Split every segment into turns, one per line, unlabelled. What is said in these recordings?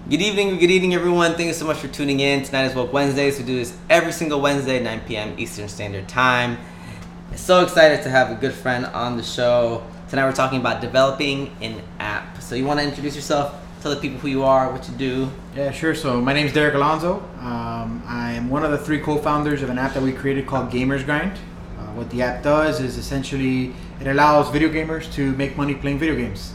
Good evening, everyone. Thank you so much for tuning in. Tonight is Woke Wednesdays. We do this every single Wednesday, 9 p.m. Eastern Standard Time. So excited to have a good friend on the show. Tonight we're talking about developing an app. So you want to introduce yourself, tell the people who you are, what you do?
Yeah, sure. So my name is Derek Alonzo. I am one of the 3 co-founders of an app that we created called GamersGrind. What the app does is essentially it allows video gamers to make money playing video games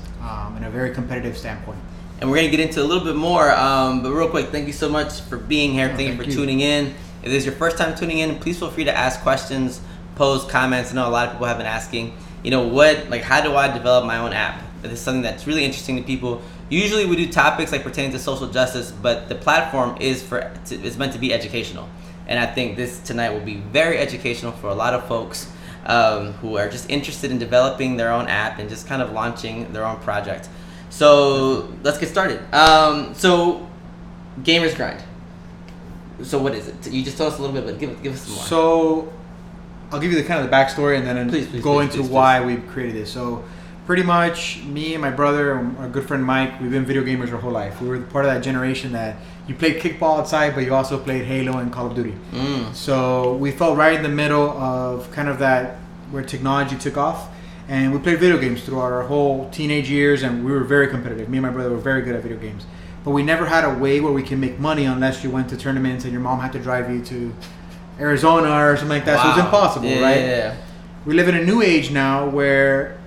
in a very competitive standpoint.
And we're going to get into a little bit more, but real quick, thank you so much for being here. Thank you for tuning in. If this is your first time tuning in, please feel free to ask questions, pose comments. I know a lot of people have been asking, how do I develop my own app? This is something that's really interesting to people. Usually we do topics like pertaining to social justice, but the platform is meant to be educational. And I think this tonight will be very educational for a lot of folks who are just interested in developing their own app and just kind of launching their own project. So let's get started. So GamersGrind. So what is it? You just told us a little bit, but give us some more.
So I'll give you the kind of the backstory and then go into why we created this. So pretty much me and my brother and our good friend Mike, we've been video gamers our whole life. We were part of that generation that you played kickball outside, but you also played Halo and Call of Duty. So we felt right in the middle of kind of that where technology took off. And we played video games throughout our whole teenage years, and we were very competitive. Me and my brother were very good at video games. But we never had a way where we can make money unless you went to tournaments and your mom had to drive you to Arizona or something like that. Wow. So it was impossible, right?
Yeah.
We live in a new age now where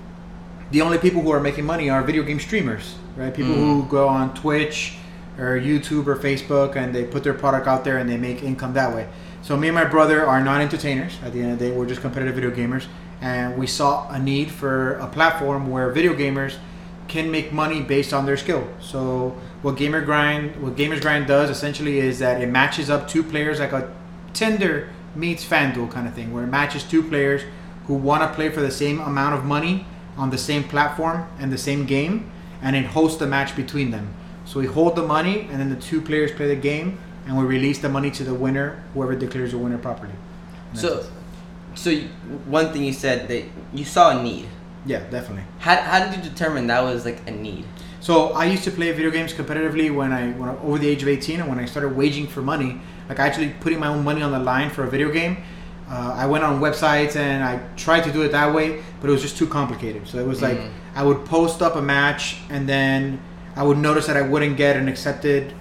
the only people who are making money are video game streamers, right? People who go on Twitch or YouTube or Facebook and they put their product out there and they make income that way. So me and my brother are not entertainers. At the end of the day, we're just competitive video gamers. And we saw a need for a platform where video gamers can make money based on their skill. So what GamersGrind does essentially is that it matches up 2 players like a Tinder meets FanDuel kind of thing, where it matches 2 players who want to play for the same amount of money on the same platform and the same game, and it hosts the match between them. So we hold the money, and then the 2 players play the game, and we release the money to the winner, whoever declares the winner properly.
So one thing you said that you saw a need.
Yeah, definitely.
How did you determine that was like a need?
So I used to play video games competitively when I over the age of 18, and when I started waging for money, like actually putting my own money on the line for a video game. I went on websites and I tried to do it that way, but it was just too complicated. So it was like I would post up a match, and then I would notice that I wouldn't get an accepted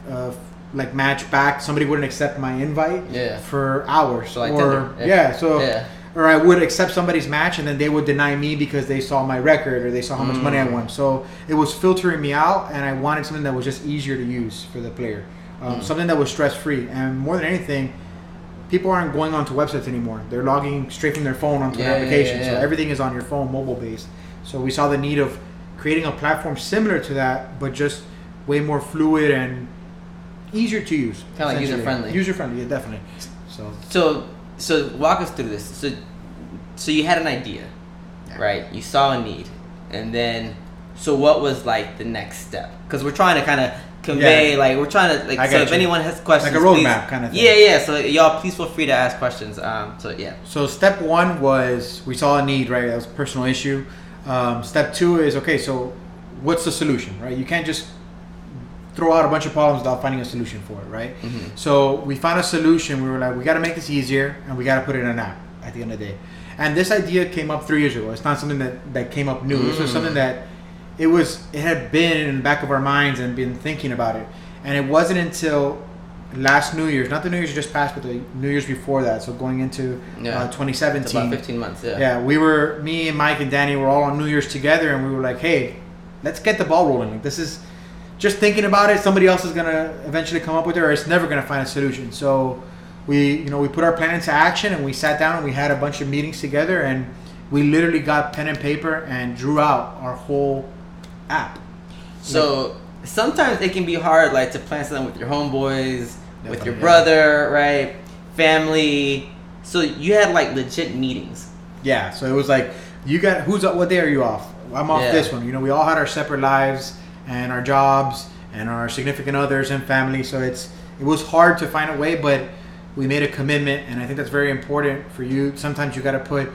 match back. Somebody wouldn't accept my invite for hours.
So like
or I would accept somebody's match and then they would deny me because they saw my record or they saw how much money I won. So it was filtering me out, and I wanted something that was just easier to use for the player. Something that was stress-free. And more than anything, people aren't going onto websites anymore. They're logging straight from their phone onto an application. So everything is on your phone, mobile-based. So we saw the need of creating a platform similar to that, but just way more fluid and easier to use.
Kind of like user-friendly.
User-friendly, yeah, definitely.
So walk us through this. So you had an idea, right? You saw a need, and then so what was like the next step? Because we're trying to kind of convey, if anyone has questions,
like a roadmap kind of thing.
Yeah. So y'all, please feel free to ask questions.
So step 1 was we saw a need, right? That was a personal issue. Step 2 is so what's the solution, right? You can't just throw out a bunch of problems without finding a solution for it, right? So we found a solution. We were like, we got to make this easier, and we got to put it in an app at the end of the day. And this idea came up 3 years ago. It's not something that came up new. This was something that it had been in the back of our minds and been thinking about it. And it wasn't until last New Year's, not the New Year's just passed, but the New Year's before that. So going into 2017.
It's about 15 months,
Yeah, me and Mike and Danny were all on New Year's together, and we were like, hey, let's get the ball rolling. Like, this is just thinking about it. Somebody else is going to eventually come up with it, or it's never going to find a solution. So we put our plan into action, and we sat down and we had a bunch of meetings together, and we literally got pen and paper and drew out our whole app.
So sometimes it can be hard, like to plan something with your homeboys, with your brother, right? Family. So you had like legit meetings.
Yeah. So it was like, what day are you off? I'm off this one. We all had our separate lives and our jobs and our significant others and family. So it was hard to find a way, but we made a commitment, and I think that's very important for you. Sometimes you got to put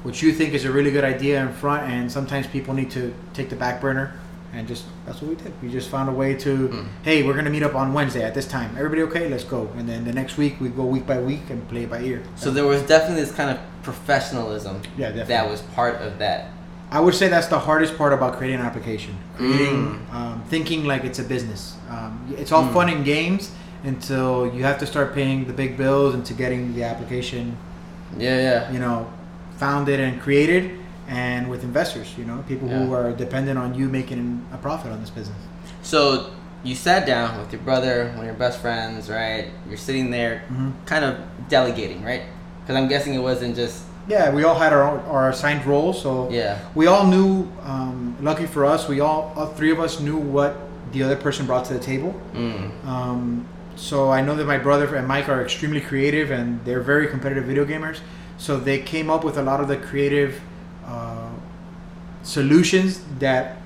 what you think is a really good idea in front, and sometimes people need to take the back burner And that's what we did. We just found a way to, hey, we're going to meet up on Wednesday at this time. Everybody okay? Let's go. And then the next week, we go week by week and play it by ear.
So there was definitely this kind of professionalism that was part of that.
I would say that's the hardest part about creating an application. Thinking like it's a business. It's all fun and games until you have to start paying the big bills into getting the application, founded and created. And with investors, people who are dependent on you making a profit on this business.
So you sat down with your brother, one of your best friends, right? You're sitting there kind of delegating, right? Because I'm guessing it wasn't just...
Yeah, we all had our assigned roles. So we all knew, lucky for us, all three of us knew what the other person brought to the table. So I know that my brother and Mike are extremely creative and they're very competitive video gamers. So they came up with a lot of the creative solutions that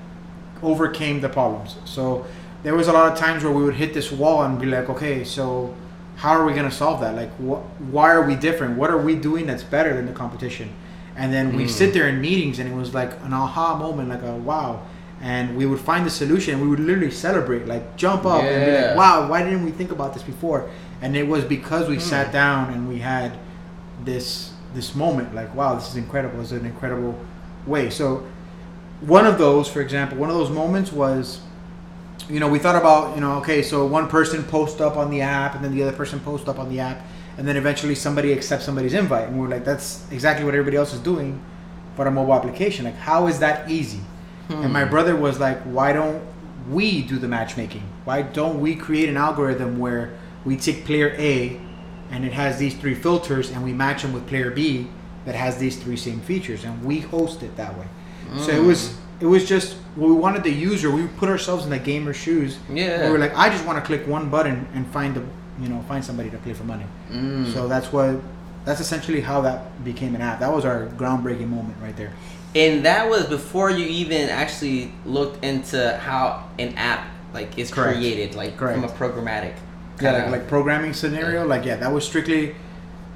overcame the problems. So there was a lot of times where we would hit this wall and be like, okay, so how are we going to solve that? Like, why are we different? What are we doing that's better than the competition? And then we sit there in meetings and it was like an aha moment, like a wow. And we would find the solution and we would literally celebrate, like jump up and be like, wow, why didn't we think about this before? And it was because we sat down and we had this moment, like, wow, this is incredible. It's an incredible way. So one of those moments was, we thought about, okay, so one person posts up on the app and then the other person posts up on the app and then eventually somebody accepts somebody's invite. And we're like, that's exactly what everybody else is doing for a mobile application. Like, how is that easy? And my brother was like, why don't we do the matchmaking? Why don't we create an algorithm where we take player A and it has these 3 filters and we match them with player B that has these 3 same features and we host it that way. So it was just what we wanted the user. We put ourselves in the gamer's shoes. Yeah. We were like, I just want to click one button and find somebody to play for money. So that's essentially how that became an app. That was our groundbreaking moment right there.
And that was before you even actually looked into how an app is created, from a programmatic.
Like programming scenario. That was strictly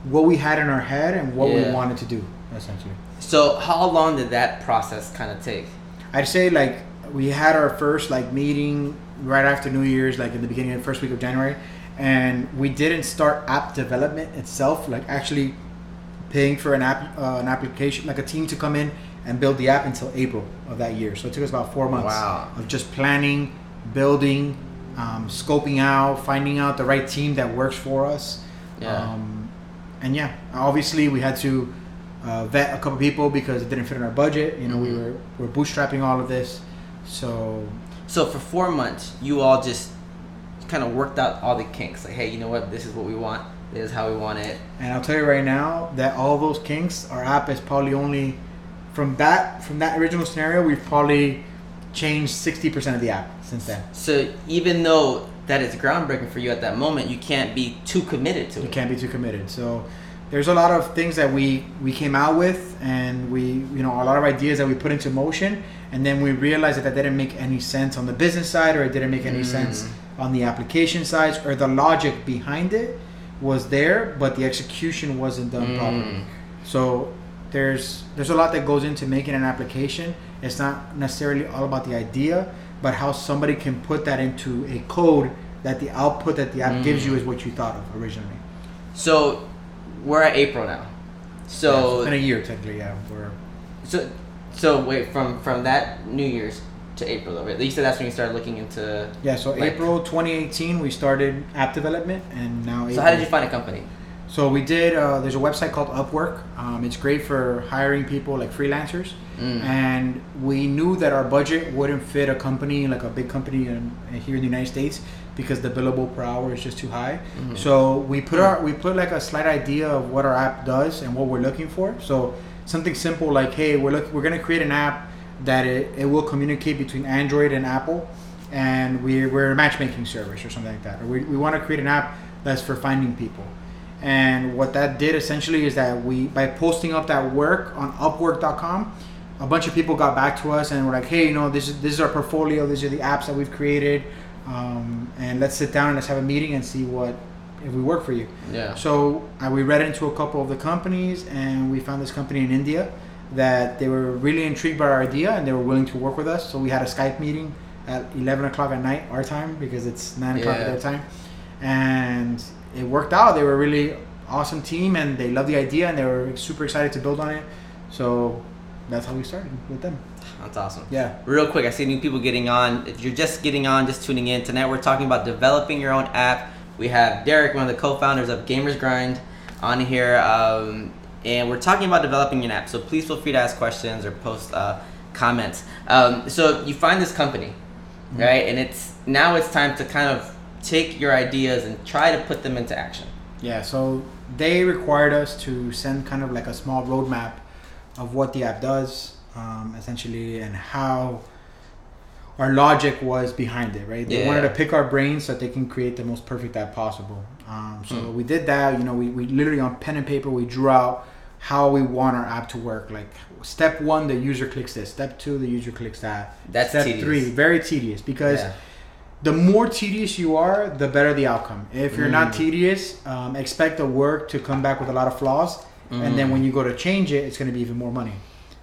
what we had in our head and what we wanted to do, essentially.
So how long did that process kind of take?
I'd say we had our first meeting right after New Year's, in the beginning of the first week of January, and we didn't start app development itself, actually paying for an application, a team to come in and build the app until April of that year. So it took us about 4 months of just planning, building, scoping out, finding out the right team that works for us. Obviously we had to vet a couple people because it didn't fit in our budget. We're bootstrapping all of this. So
for 4 months, you all just kind of worked out all the kinks. Like, hey, you know what? This is what we want. This is how we want it.
And I'll tell you right now that all those kinks, our app is probably only from that original scenario, we've probably changed 60% of the app since then.
So even though that is groundbreaking for you at that moment, you can't be too committed to it.
You can't be too committed. So there's a lot of things that we came out with, and we a lot of ideas that we put into motion, and then we realized that didn't make any sense on the business side, or it didn't make any sense on the application side, or the logic behind it was there, but the execution wasn't done properly. So there's a lot that goes into making an application. It's not necessarily all about the idea, but how somebody can put that into a code that the output that the app gives you is what you thought of originally.
So we're at April now. So
it's been a year technically,
So wait, from that New Year's to April, though, right? You said that's when you started looking into...
Yeah, so April 2018 we started app development, and now...
So how did you find a company?
So we did, there's a website called Upwork. It's great for hiring people like freelancers. And we knew that our budget wouldn't fit a company, like a big company here in the United States, because the billable per hour is just too high. So we put a slight idea of what our app does and what we're looking for. So something simple like, hey, we're going to create an app that it will communicate between Android and Apple, and we're a matchmaking service or something like that. Or we want to create an app that's for finding people. And what that did essentially is that by posting up that work on Upwork.com, a bunch of people got back to us and were like, hey, this is our portfolio, these are the apps that we've created, and let's sit down and let's have a meeting and see if we work for you. Yeah. So we read into a couple of the companies, and we found this company in India that they were really intrigued by our idea and they were willing to work with us. So we had a Skype meeting at 11 o'clock at night, our time, because it's 9 o'clock at their time. And it worked out. They were a really awesome team, and they loved the idea, and they were super excited to build on it. So that's how we started with them.
That's awesome.
Yeah.
Real quick, I see new people getting on. If you're just getting on, just tuning in, tonight we're talking about developing your own app. We have Derek, one of the co-founders of GamersGrind, on here, and we're talking about developing an app. So please feel free to ask questions or post comments. So you find this company, right? And now it's time to kind of take your ideas and try to put them into action.
Yeah, so they required us to send kind of like a small roadmap of what the app does, essentially, and how our logic was behind it, right? They wanted to pick our brains so that they can create the most perfect app possible. So we did that. We literally on pen and paper, we drew out how we want our app to work. Like step 1, the user clicks this. Step 2, the user clicks that.
That's
step
tedious.
3, very tedious, because the more tedious you are, the better the outcome. If you're not tedious, expect the work to come back with a lot of flaws, and then when you go to change it, it's going to be even more money.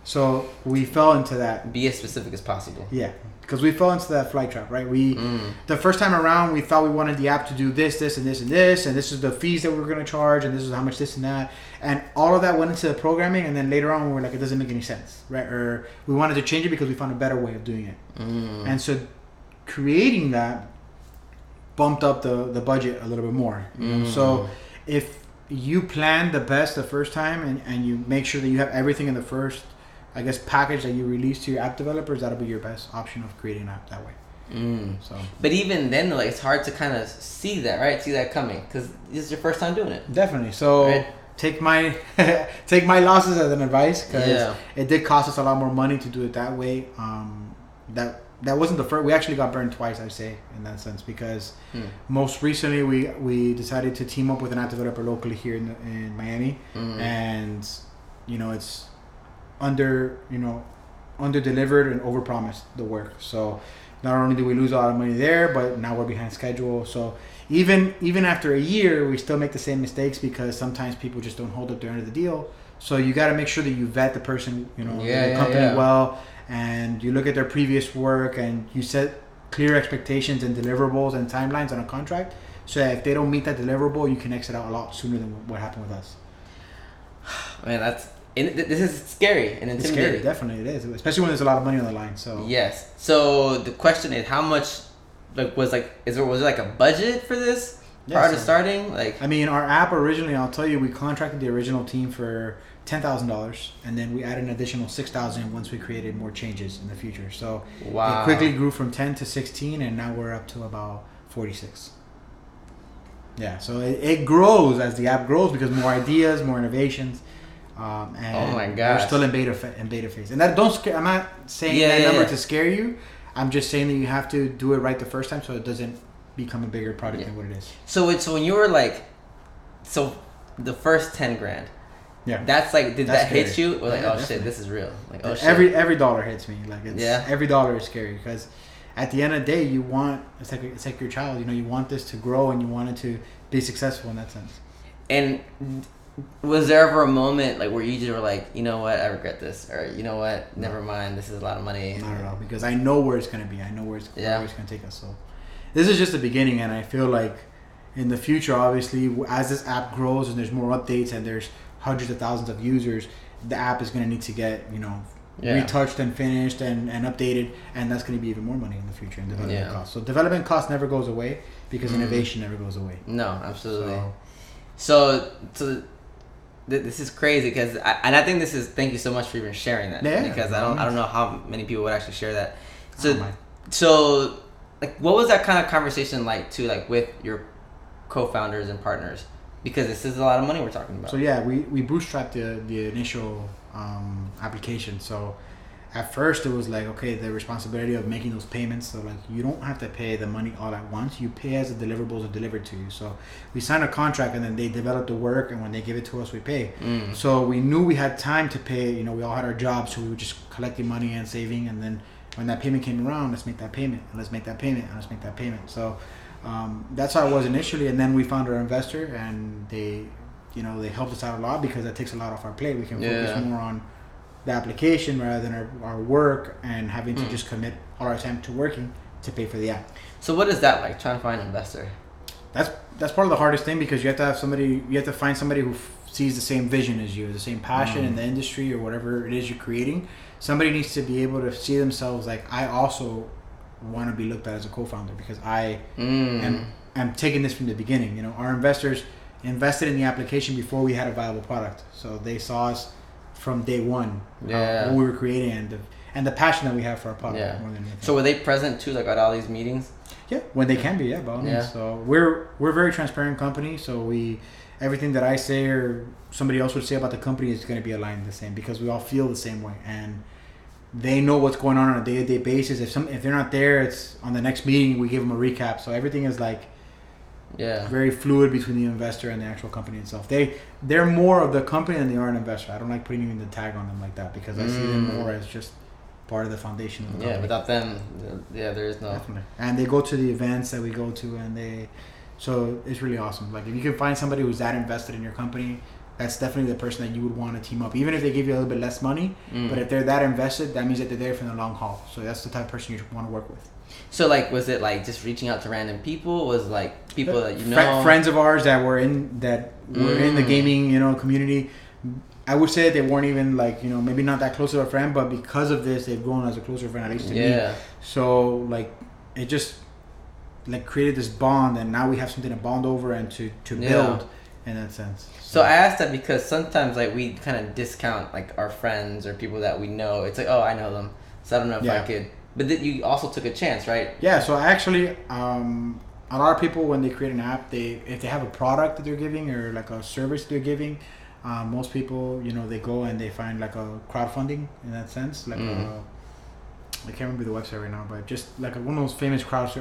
So we fell into that.
Be as specific as possible.
Yeah, because we fell into that flight trap, right? The first time around, we thought we wanted the app to do this, and this, and this, and this is the fees that we were going to charge, and this is how much this and that, and all of that went into the programming, and then later on, we were like, it doesn't make any sense, right? Or we wanted to change it because we found a better way of doing it. And so creating that bumped up the budget a little bit more. So if you plan the best the first time and you make sure that you have everything in the first, I guess, package that you release to your app developers, that'll be your best option of creating an app that way. So,
but even then, like, it's hard to kind of see that, right? See that coming, because this is your first time doing it.
Definitely. So take my losses as an advice, because it did cost us a lot more money to do it that way. That wasn't the first. We actually got burned twice, I'd say, in that sense, because most recently we decided to team up with an app developer locally here in Miami, and it's under delivered and over promised the work. So not only did we lose a lot of money there, but now we're behind schedule. So even after a year, we still make the same mistakes, because sometimes people just don't hold up their end of the deal. So you got to make sure that you vet the person, the company well, and you look at their previous work, and you set clear expectations and deliverables and timelines on a contract, so that if they don't meet that deliverable, you can exit out a lot sooner than what happened with us.
Man, this is scary and intimidating.
It's scary, definitely it is, especially when there's a lot of money on the line. So
yes. So the question is, how much was there a budget for this prior to starting? Like,
I mean, our app originally, I'll tell you, we contracted the original team for $10,000, and then we added an additional $6,000 once we created more changes in the future. So it quickly grew from 10 to 16, and now we're up to about 46. Yeah, so it grows as the app grows, because more ideas, more innovations. And
oh my gosh,
we're still in beta phase. And that I'm not saying that number to scare you. I'm just saying that you have to do it right the first time, so it doesn't become a bigger product than what it is.
So when you were like, the first $10,000.
Yeah,
that's like, did that
scary.
hit you? Or like,
definitely.
Shit, this is real. Like, oh shit.
Every dollar hits me. Like, every dollar is scary, because at the end of the day, it's like your child. You want this to grow, and you want it to be successful in that sense.
And was there ever a moment like where you just were like, you know what, I regret this, or you know what, never mind, this is a lot of money?
I don't know, because I know where it's gonna be. I know where it's going to take us. So this is just the beginning, and I feel like in the future, obviously, as this app grows and there's more updates and there's hundreds of thousands of users, the app is going to need to get retouched and finished and updated, and that's going to be even more money in the future in development costs. So development cost never goes away, because innovation never goes away.
No, absolutely. So this is crazy, because I think this is, thank you so much for even sharing that, because I don't know how many people would actually share that. So like, what was that kind of conversation like too, like with your co-founders and partners? Because this is a lot of money we're talking about.
So yeah, we bootstrapped the initial application. So at first it was like, okay, the responsibility of making those payments. So like, you don't have to pay the money all at once. You pay as the deliverables are delivered to you. So we signed a contract, and then they develop the work, and when they give it to us, we pay. So we knew we had time to pay. We all had our jobs, so we were just collecting money and saving. And then when that payment came around, let's make that payment, and let's make that payment, and let's make that payment. So that's how it was initially. And then we found our investor, and they helped us out a lot, because that takes a lot off our plate. We can focus more on the application rather than our work, and having to just commit all our time to working to pay for the app.
So what is that like, trying to find an investor?
That's part of the hardest thing, because you have to find somebody who sees the same vision as you, the same passion in the industry or whatever it is you're creating. Somebody needs to be able to see themselves like, I also want to be looked at as a co-founder, because I am taking this from the beginning. You know, our investors invested in the application before we had a viable product, so they saw us from day one, what we were creating and the passion that we have for our product. More than anything.
So were they present too, like at all these meetings?
Yeah, when they can be, by all means. So we're a very transparent company, so everything that I say or somebody else would say about the company is going to be aligned the same, because we all feel the same way, and they know what's going on a day-to-day basis. If they're not there, it's on the next meeting we give them a recap. So everything is like very fluid between the investor and the actual company itself. They're more of the company than they are an investor. I don't like putting even the tag on them like that, because I see them more as just part of the foundation of the company.
Without them, there is no.
Definitely. And they go to the events that we go to, so it's really awesome. Like, if you can find somebody who's that invested in your company, that's definitely the person that you would want to team up, even if they give you a little bit less money. But if they're that invested, that means that they're there for the long haul. So that's the type of person you want to work with.
So, like, was it like just reaching out to random people? Was it like people that you know?
Friends of ours that were in the gaming, community. I would say that they weren't even like, maybe not that close of a friend, but because of this, they've grown as a closer friend, at least to me. So, like, it just like created this bond, and now we have something to bond over and to build in that sense.
So I asked that because sometimes like we kind of discount like our friends or people that we know. It's like, oh, I know them, so I don't know if I could. But then you also took a chance, right? Yeah.
So actually, a lot of people, when they create an app, if they have a product that they're giving or like a service they're giving, most people, they go and they find like a crowdfunding in that sense, like I can't remember the website right now, but just like one of those famous crowd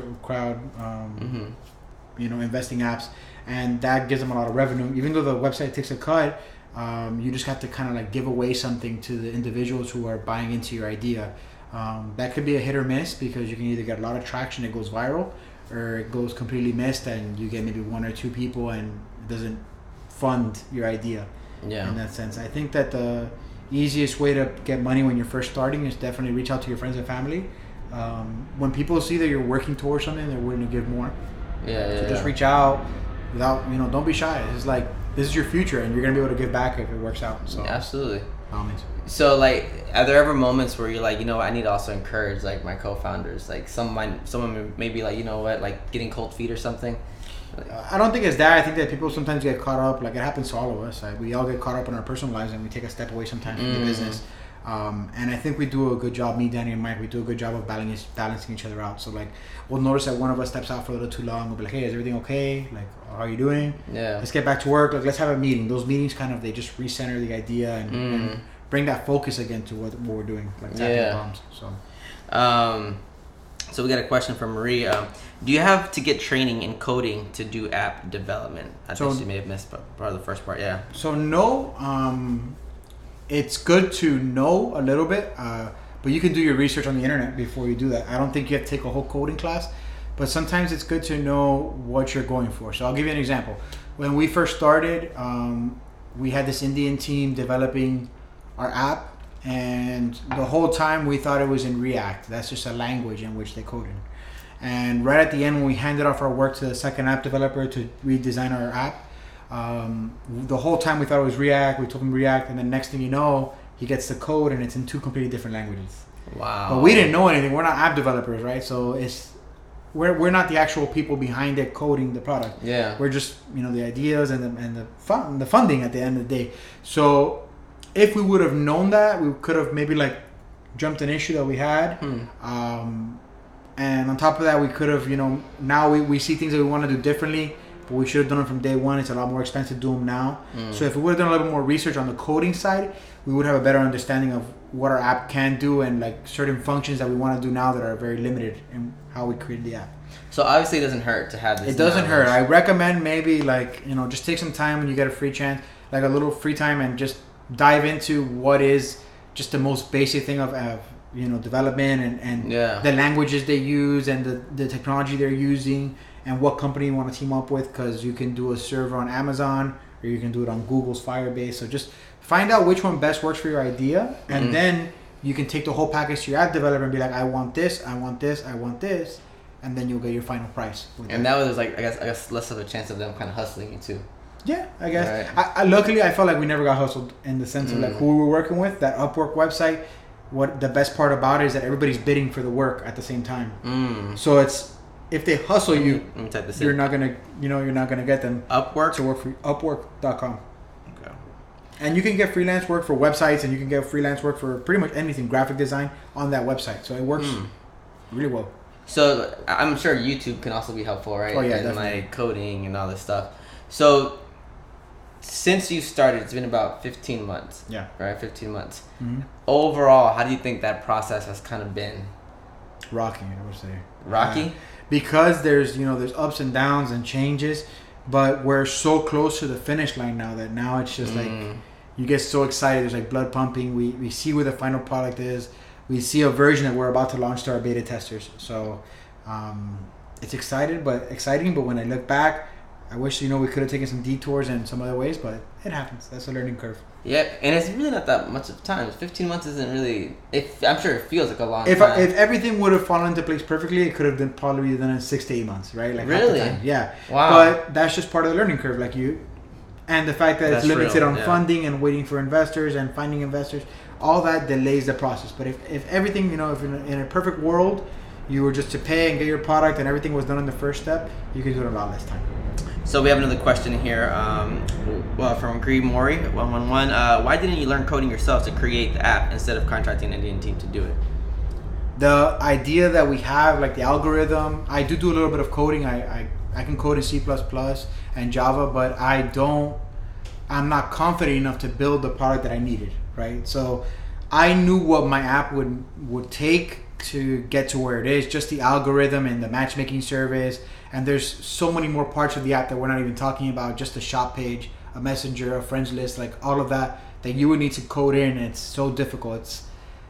investing apps, and that gives them a lot of revenue. Even though the website takes a cut, you just have to kind of like give away something to the individuals who are buying into your idea. That could be a hit or miss, because you can either get a lot of traction, it goes viral, or it goes completely missed and you get maybe one or two people and it doesn't fund your idea. In that sense, I think that the easiest way to get money when you're first starting is definitely reach out to your friends and family. When people see that you're working towards something, they're willing to give more. So just reach out without, don't be shy. It's like, this is your future and you're going to be able to give back if it works out. So
absolutely. So like, are there ever moments where you're like, I need to also encourage like my co-founders, like someone maybe like, like getting cold feet or something?
I don't think it's that. I think that people sometimes get caught up, like it happens to all of us. We all get caught up in our personal lives and we take a step away sometimes from the business. And I think we do a good job, me, Danny, and Mike, we do a good job of balancing each other out. So like, we'll notice that one of us steps out for a little too long. We'll be like, hey, is everything okay? Like, how are you doing? Let's get back to work. Like, let's have a meeting. Those meetings they just recenter the idea and bring that focus again to what we're doing, like tackling problems.
So we got a question from Marie. Do you have to get training in coding to do app development? I think she may have missed part of the first part.
So no, it's good to know a little bit, but you can do your research on the internet before you do that. I don't think you have to take a whole coding class, but sometimes it's good to know what you're going for. So I'll give you an example. When we first started, we had this Indian team developing our app, and the whole time we thought it was in React. That's just a language in which they coded. And right at the end, when we handed off our work to the second app developer to redesign our app, the whole time we thought it was React. We told him React, and then next thing you know, he gets the code and it's in two completely different languages.
Wow.
But we didn't know anything. We're not app developers, right? So we're not the actual people behind it coding the product. We're just the ideas and the funding at the end of the day. So if we would have known that, we could have maybe like jumped an issue that we had. And on top of that, we could have, now we see things that we want to do differently, but we should have done it from day one. It's a lot more expensive to do them now. So if we would have done a little bit more research on the coding side, we would have a better understanding of what our app can do and like certain functions that we want to do now that are very limited in how we created the app.
So obviously it doesn't hurt to have this.
It doesn't hurt. I recommend maybe like, just take some time when you get a free chance, like a little free time, and just dive into what is just the most basic thing of development and the languages they use and the technology they're using and what company you want to team up with, because you can do a server on Amazon or you can do it on Google's Firebase. So just find out which one best works for your idea, and then you can take the whole package to your app developer and be like, I want this, I want this, I want this, and then you'll get your final price.
And that was like I guess less of a chance of them kind of hustling you too.
Yeah, I guess.
Right.
I luckily I felt like we never got hustled in the sense of like who we were working with. That Upwork website. What the best part about it is that everybody's bidding for the work at the same time. So it's if they hustle you, you're not gonna get them.
Upwork
to work for Upwork.com. Okay. And you can get freelance work for websites, and you can get freelance work for pretty much anything, graphic design on that website. So it works really well.
So I'm sure YouTube can also be helpful, right?
Oh yeah,
and
definitely.
like coding and all this stuff. So since you started, it's been about 15 months.
Yeah.
Right, 15 months. Mm-hmm. Overall, how do you think that process has kind of been?
Rocky, I would say.
Rocky?
Because there's ups and downs and changes, but we're so close to the finish line now that now it's just like you get so excited. There's like blood pumping. We see where the final product is. We see a version that we're about to launch to our beta testers. So it's exciting, but when I look back, I wish we could have taken some detours and some other ways, but it happens. That's a learning curve.
Yeah, and it's really not that much of time. 15 months isn't really. I'm sure it feels like a long
time. If everything would have fallen into place perfectly, it could have been probably done in 6 to 8 months, right? Like
really?
Half the time. Yeah.
Wow.
But that's just part of the learning curve, and the fact that it's limited on funding and waiting for investors and finding investors, all that delays the process. But if everything, if in a perfect world, you were just to pay and get your product and everything was done in the first step, you could do it in a lot less time.
So we have another question here from Gree Mori 111. Why didn't you learn coding yourself to create the app instead of contracting an Indian team to do it?
The idea that we have, like the algorithm, I do a little bit of coding. I can code in C++ and Java, but I'm not confident enough to build the product that I needed, right? So I knew what my app would take to get to where it is, just the algorithm and the matchmaking service. And there's so many more parts of the app that we're not even talking about, just the shop page, a messenger, a friends list, like all of that you would need to code in. It's so difficult.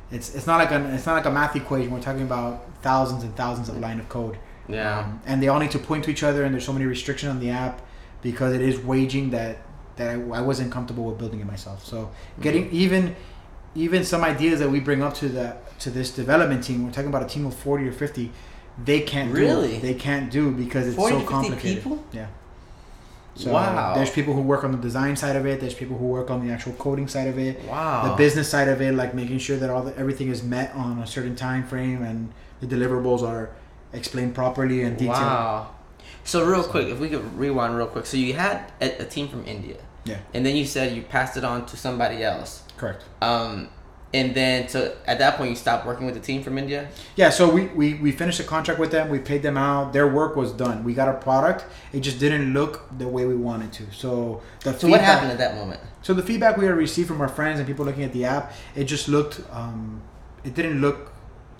It's not like a math equation. We're talking about thousands and thousands of lines of code.
Yeah.
And they all need to point to each other, and there's so many restrictions on the app because it is waging that I wasn't comfortable with building it myself. So getting even some ideas that we bring up to this development team, we're talking about a team of 40 or 50. They can't They can't do because it's so complicated. People? Yeah. So
wow.
There's people who work on the design side of it. There's people who work on the actual coding side of it.
Wow.
The business side of it, like making sure that everything is met on a certain time frame and the deliverables are explained properly and detailed.
Wow. So quick, if we could rewind real quick. So you had a team from India.
Yeah.
And then you said you passed it on to somebody else.
Correct.
And then, so at that point, you stopped working with the team from India?
Yeah, so we finished a contract with them. We paid them out. Their work was done. We got a product. It just didn't look the way we wanted to. So
what happened at that moment?
So the feedback we had received from our friends and people looking at the app, it just looked, it didn't look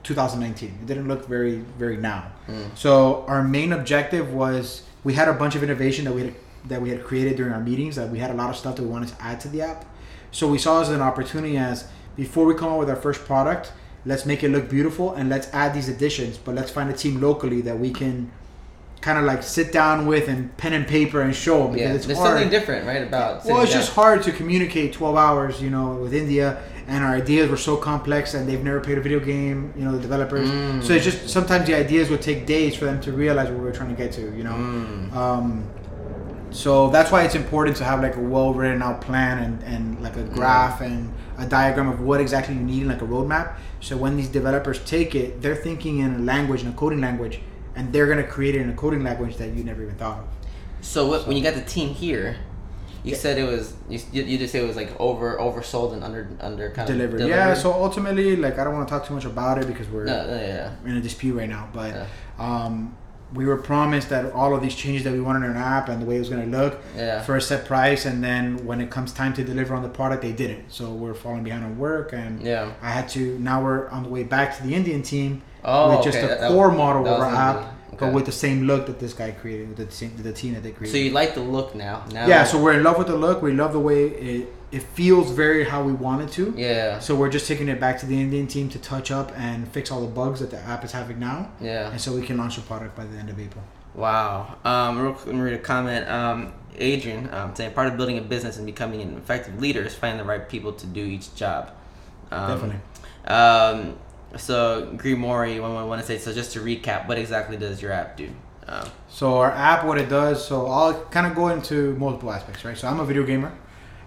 2019. It didn't look very, very now. So our main objective was, we had a bunch of innovation that we had created during our meetings. That we had a lot of stuff that we wanted to add to the app. So we saw it as an opportunity as, before we come up with our first product, let's make it look beautiful and let's add these additions, but let's find a team locally that we can kind of like sit down with and pen and paper and show them, because it's
there's
hard.
Something different, right? About
it's just hard to communicate 12 hours, with India, and our ideas were so complex and they've never played a video game, the developers. So it's just, sometimes the ideas would take days for them to realize what we were trying to get to, So that's why it's important to have like a well written out plan and like a graph and a diagram of what exactly you need, like a roadmap. So when these developers take it, they're thinking in a coding language, and they're gonna create it in a coding language that you never even thought of.
So when you got the team here, you said it was you just say it was like oversold and under kind
delivered.
of delivered.
Yeah. So ultimately, like, I don't want to talk too much about it because we're in a dispute right now. But we were promised that all of these changes that we wanted in our app and the way it was going to look for a set price, and then when it comes time to deliver on the product, they didn't. So we're falling behind on work, and I had to. Now we're on the way back to the Indian team with just a core model of our app. But with the same look that this guy created, with the team that they created.
So you like the look now?
Yeah, so we're in love with the look. We love the way it feels very how we want it to.
Yeah. So
we're just taking it back to the Indian team to touch up and fix all the bugs that the app is having now.
Yeah.
And so we can launch the product by the end of April.
Wow. Real quick, let me read a comment. Adrian saying, part of building a business and becoming an effective leader is finding the right people to do each job.
Definitely.
So Grimory 1116. So just to recap, what exactly does your app do?
So our app, what it does, so I'll kind of go into multiple aspects, right? So I'm a video gamer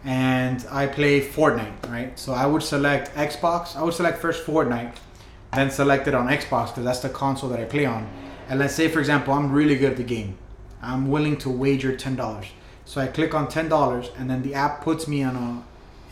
and I play Fortnite, right? So I would select Xbox. I would select first Fortnite, then select it on Xbox because that's the console that I play on. And let's say, for example, I'm really good at the game. I'm willing to wager $10. So I click on $10 and then the app puts me in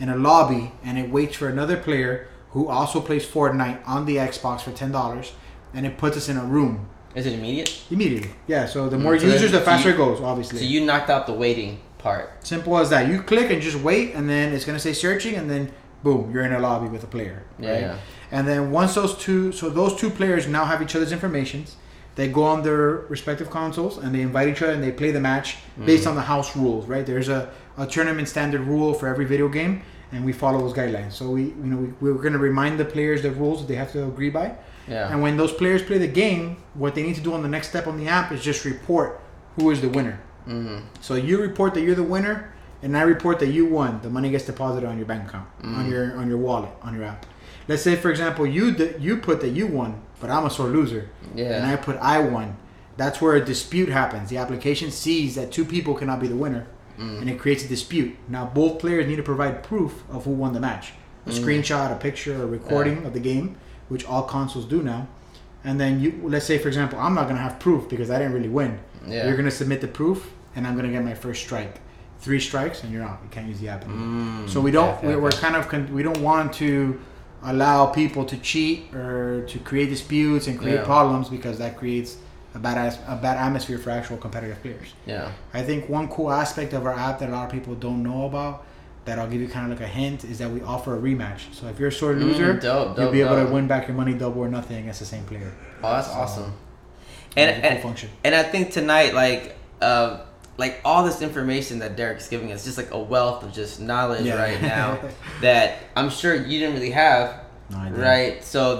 a lobby and it waits for another player who also plays Fortnite on the Xbox for $10 and it puts us in a room.
Is it immediate?
Immediately, yeah. So the more users, the faster it goes, obviously.
So you knocked out the waiting part.
Simple as that. You click and just wait, and then it's gonna say searching, and then boom, you're in a lobby with a player. Right?
Yeah.
And then once those two players now have each other's information, they go on their respective consoles and they invite each other and they play the match based on the house rules. Right? There's a tournament standard rule for every video game, and we follow those guidelines. So we're gonna remind the players the rules that they have to agree by.
Yeah.
And when those players play the game, what they need to do on the next step on the app is just report who is the winner.
Mm-hmm.
So you report that you're the winner, and I report that you won. The money gets deposited on your bank account, on your wallet, on your app. Let's say, for example, you put that you won, but I'm a sore loser, and I put I won. That's where a dispute happens. The application sees that two people cannot be the winner, and it creates a dispute. Now both players need to provide proof of who won the match, a screenshot, a picture, a recording of the game, which all consoles do now. And then let's say, for example, I'm not going to have proof because I didn't really win. Yeah. You're going to submit the proof and I'm going to get my first strike. 3 strikes and you're out. You can't use the app anymore. So we don't, we don't want to allow people to cheat or to create disputes and create problems because that creates a bad atmosphere for actual competitive players.
Yeah.
I think one cool aspect of our app that a lot of people don't know about, that I'll give you kind of like a hint, is that we offer a rematch. So if you're a sore loser, you'll be able to win back your money double or nothing against the same player.
Oh, that's awesome. And I think tonight, like all this information that Derek's giving us, just like a wealth of just knowledge right now that I'm sure you didn't really have. No, I didn't. Right. So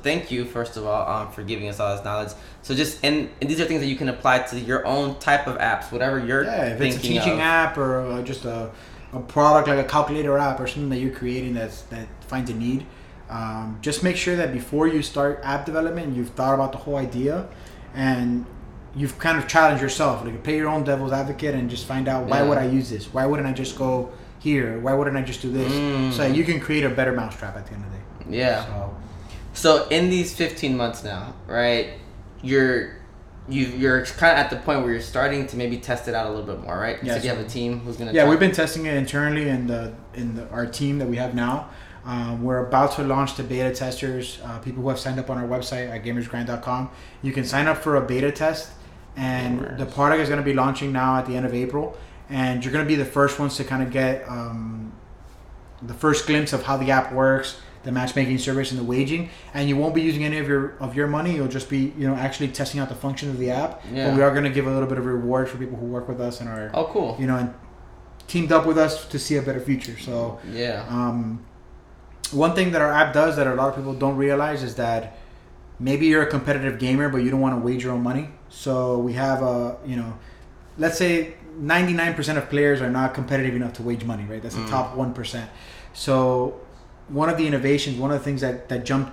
thank you first of all for giving us all this knowledge. So and these are things that you can apply to your own type of apps, whatever you're
if
thinking
it's a teaching app or just a product like a calculator app or something that you're creating that finds a need. Just make sure that before you start app development, you've thought about the whole idea and you've kind of challenged yourself. Like, play your own devil's advocate and just find out, why would I use this? Why wouldn't I just go here? Why wouldn't I just do this? So you can create a better mousetrap at the end of the day.
Yeah. So in these 15 months now, right, you're kind of at the point where you're starting to maybe test it out a little bit more, right?
Yeah,
so you have a team who's going to
we've been testing it internally in our team that we have now. We're about to launch to beta testers, people who have signed up on our website at GamersGrind.com. You can sign up for a beta test, and the product is going to be launching now at the end of April, and you're going to be the first ones to kind of get the first glimpse of how the app works, the matchmaking service and the waging, and you won't be using any of your money. You'll just be actually testing out the functions of the app. But we are going to give a little bit of reward for people who work with us and are
cool,
and teamed up with us to see a better future. So one thing that our app does that a lot of people don't realize is that maybe you're a competitive gamer but you don't want to wager your own money. So we have let's say 99% of players are not competitive enough to wage money, right? That's the top 1%. So one of the innovations, one of the things that jumped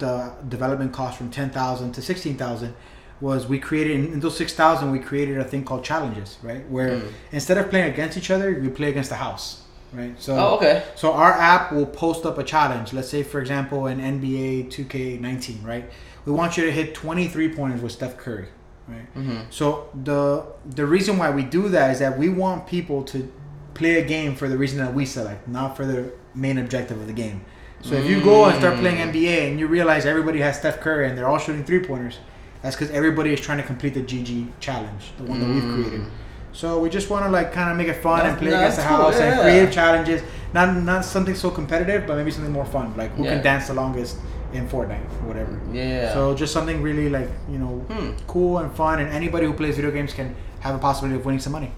development costs from 10,000 to 16,000 was we created, in those 6,000, we created a thing called challenges, right? Where instead of playing against each other, we play against the house, right? So, so our app will post up a challenge. Let's say, for example, in NBA 2K19, right? We want you to hit 23 pointers with Steph Curry, right? So the reason why we do that is that we want people to play a game for the reason that we select, not for the main objective of the game. So if you go and start playing NBA and you realize everybody has Steph Curry and they're all shooting 3-pointers, that's because everybody is trying to complete the GG challenge, the one that we've created. So we just want to kind of make it fun and play against the house and creative challenges. Not something so competitive, but maybe something more fun, like who can dance the longest in Fortnite or whatever. Yeah. So just something really cool and fun, and anybody who plays video games can have a possibility of winning some money.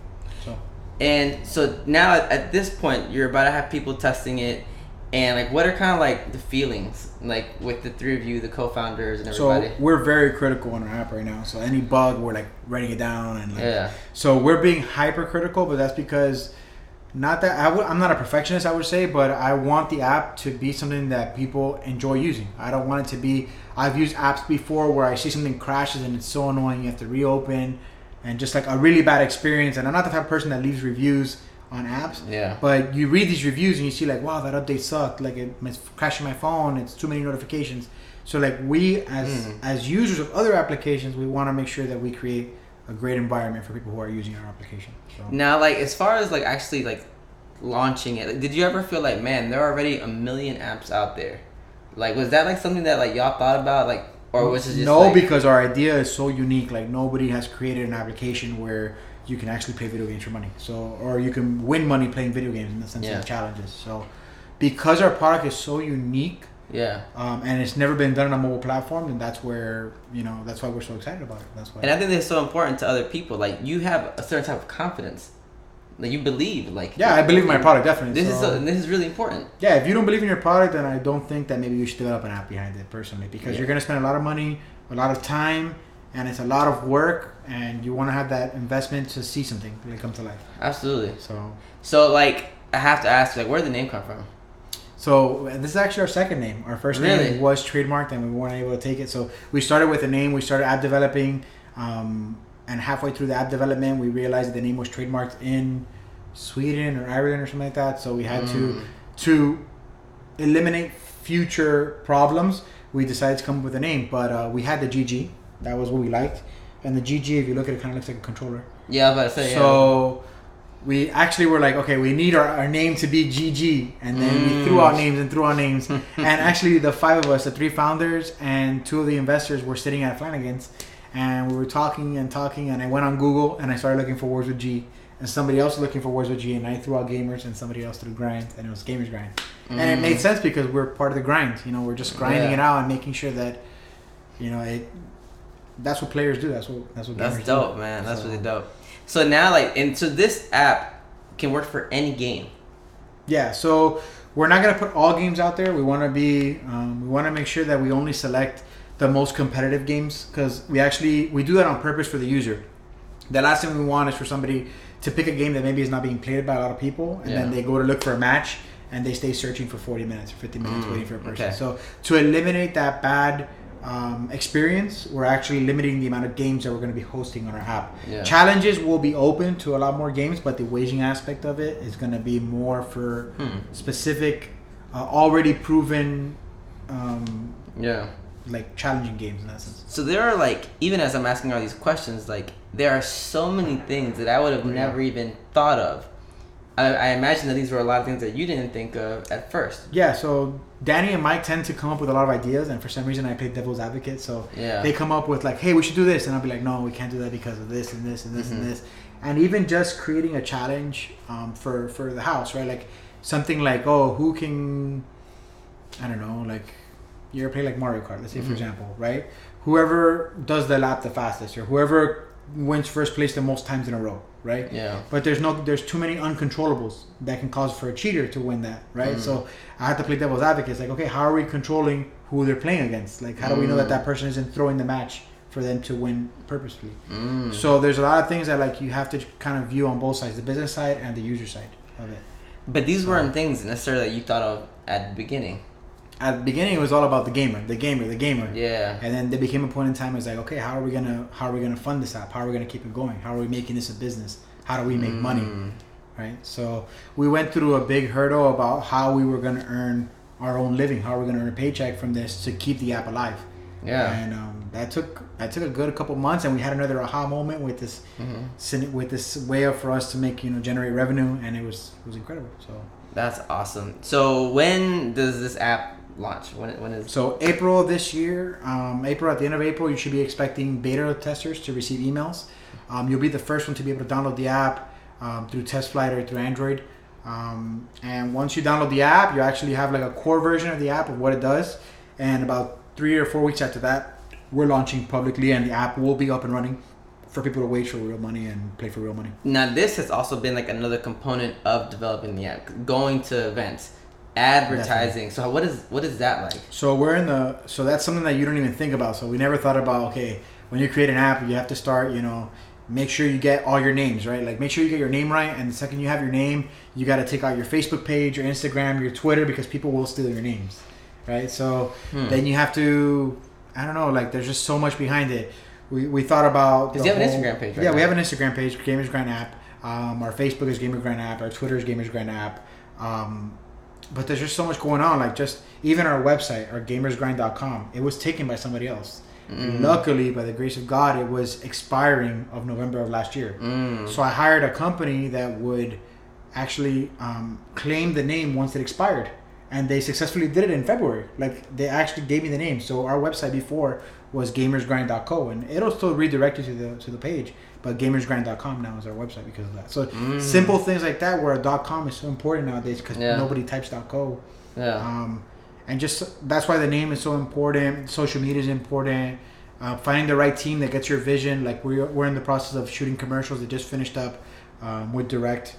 So now at this point, you're about to have people testing it. And what are kind of the feelings with the three of you, the co-founders and everybody?
So we're very critical on our app right now. So any bug, we're writing it down and So we're being hyper critical, but that's because Not that I'm not a perfectionist, I would say, but I want the app to be something that people enjoy using. I don't want it to be. I've used apps before where I see something crashes and it's so annoying. You have to reopen, and just like a really bad experience. And I'm not the type of person that leaves reviews on apps.
Yeah.
But you read these reviews and you see like, wow, that update sucked. Like it's crashing my phone. It's too many notifications. So like we as users of other applications, we want to make sure that we create a great environment for people who are using our application. So.
Now, like as far as like actually like launching it, like, did you ever feel like, man, there are already a million apps out there? Like, was that like something that like y'all thought about, like, or was it just
no?
Like,
because our idea is so unique. Like nobody has created an application where you can actually play video games for money. So, or you can win money playing video games in the sense of challenges. So, because our product is so unique.
Yeah.
And it's never been done on a mobile platform, and that's where that's why we're so excited about it. That's why.
And I think that's so important to other people. Like you have a certain type of confidence, like you believe. Like
I believe in my product definitely.
This is really important.
Yeah, if you don't believe in your product, then I don't think that maybe you should develop an app behind it personally, because you're gonna spend a lot of money, a lot of time, and it's a lot of work, and you want to have that investment to see something really come to life.
Absolutely.
So
like I have to ask, like, where did the name come from?
So this is actually our second name. Our first name was trademarked, and we weren't able to take it. So we started with a name. We started app developing, and halfway through the app development, we realized that the name was trademarked in Sweden or Ireland or something like that. So we had to eliminate future problems. We decided to come up with a name, but we had the GG. That was what we liked, and the GG, if you look at it, kind of looks like a controller.
Yeah, I was about to say.
So. We actually were like, okay, we need our name to be GG. And then we threw out names. And actually, the five of us, the three founders and two of the investors, were sitting at Flanagan's. And we were talking. And I went on Google and I started looking for words with G. And somebody else was looking for words with G. And I threw out gamers, and somebody else threw grind. And it was GamersGrind. And it made sense because we're part of the grind. We're just grinding it out and making sure that, that's what players do. That's what gamers do.
That's dope, man. That's really dope. So now, so this app can work for any game. Yeah.
So we're not gonna put all games out there. We want to we want to make sure that we only select the most competitive games, because we do that on purpose for the user. The last thing we want is for somebody to pick a game that maybe is not being played by a lot of people, and then they go to look for a match and they stay searching for 40 minutes or 50 minutes waiting for a person. Okay. So to eliminate that bad experience, we're actually limiting the amount of games that we're going to be hosting on our app. Challenges will be open to a lot more games, but the waging aspect of it is going to be more for specific already proven like challenging games in that sense.
So there are, like, even as I'm asking all these questions, like, there are so many things that I would have never even thought of. I imagine that these were a lot of things that you didn't think of at first.
Yeah, so Danny and Mike tend to come up with a lot of ideas, and for some reason I play devil's advocate. So they come up with like, hey, we should do this, and I'll be like, no, we can't do that because of this and this and this and this. And even just creating a challenge for the house, right? Like something like, oh, who can, I don't know, like you ever play like Mario Kart, let's say for example, right? Whoever does the lap the fastest, or whoever wins first place the most times in a row, right? Yeah. But there's too many uncontrollables that can cause for a cheater to win that, right? So I have to play devil's advocate. It's like, okay, how are we controlling who they're playing against? Like, how do we know that person isn't throwing the match for them to win purposefully? So there's a lot of things that like you have to kind of view on both sides, the business side and the user side of it.
But these weren't things necessarily that you thought of at the beginning.
At the beginning, it was all about the gamer.
Yeah.
And then there became a point in time. It's like, okay, how are we gonna fund this app? How are we gonna keep it going? How are we making this a business? How do we make money? Right. So we went through a big hurdle about how we were gonna earn our own living. How are we gonna earn a paycheck from this to keep the app alive? Yeah. And that took a good couple months, and we had another aha moment with this with this way for us to make generate revenue, and it was incredible. So
that's awesome. So when does this app launch? When is?
So April of this year. April, at the end of April, you should be expecting beta testers to receive emails. You'll be the first one to be able to download the app through TestFlight or through Android. And once you download the app, you actually have like a core version of the app of what it does. And about 3 or 4 weeks after that, we're launching publicly, and the app will be up and running for people to wage for real money and play for real money.
Now, this has also been like another component of developing the app, going to events, advertising. Definitely. So what is that like?
So that's something that you don't even think about. So we never thought about, okay, when you create an app, you have to start, make sure you get all your names right. Like make sure you get your name right, and the second you have your name, you got to take out your Facebook page, your Instagram, your Twitter, because people will steal your names, right? So then you have to, I don't know, like there's just so much behind it. We thought about,
because you have an Instagram page, right?
Yeah, we have an Instagram page, GamersGrind app. Our Facebook is GamersGrind app. Our Twitter is GamersGrind app. But there's just so much going on. Like just even our website, our GamersGrind.com, it was taken by somebody else. Luckily, by the grace of God, it was expiring of November of last year. So I hired a company that would actually claim the name once it expired. And they successfully did it in February. Like they actually gave me the name. So our website before was GamersGrind.co, and it'll still redirect you to the page. But GamersGrind.com now is our website because of that. So simple things like that, where a .com is so important nowadays because nobody types .co.
Yeah.
And just that's why the name is so important. Social media is important. Finding the right team that gets your vision. Like we're in the process of shooting commercials that just finished up with Direct.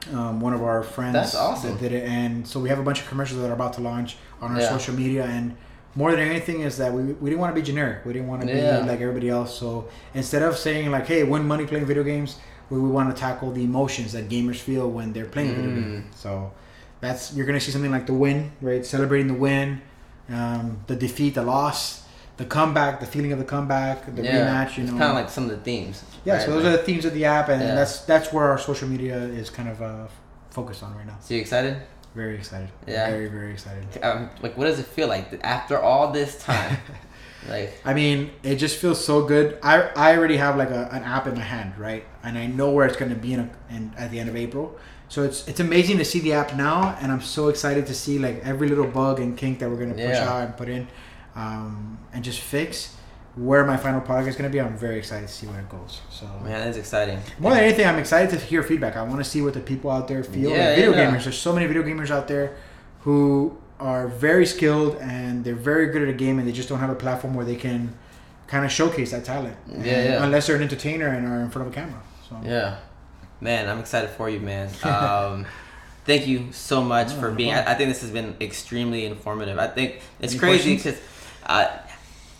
One of our friends
That's awesome.
that did it, and so we have a bunch of commercials that are about to launch on our social media. And more than anything is that we didn't want to be generic. We didn't want to be like everybody else. So instead of saying like, hey, win money playing video games, we want to tackle the emotions that gamers feel when they're playing video games. So that's, you're gonna see something like the win, right? Celebrating the win, the defeat, the loss, the comeback, the feeling of the comeback, the rematch.
It's kind of like some of the themes.
Yeah, right? So those are the themes of the app, and that's where our social media is kind of focused on right now.
So you excited?
Very excited.
Yeah.
Very, very excited.
Like, what does it feel like after all this time? Like,
I mean, it just feels so good. I already have like an app in my hand, right? And I know where it's going to be at the end of April. So it's amazing to see the app now, and I'm so excited to see like every little bug and kink that we're going to push out and put in, and just fix where my final product is going to be. I'm very excited to see where it goes. So
man, that's exciting.
More than anything, I'm excited to hear feedback. I want to see what the people out there feel. Like video gamers. There's so many video gamers out there who are very skilled and they're very good at a game, and they just don't have a platform where they can kind of showcase that talent. Unless they're an entertainer and are in front of a camera. So
man, I'm excited for you, man. Thank you so much for being. I think this has been extremely informative. I think it's crazy because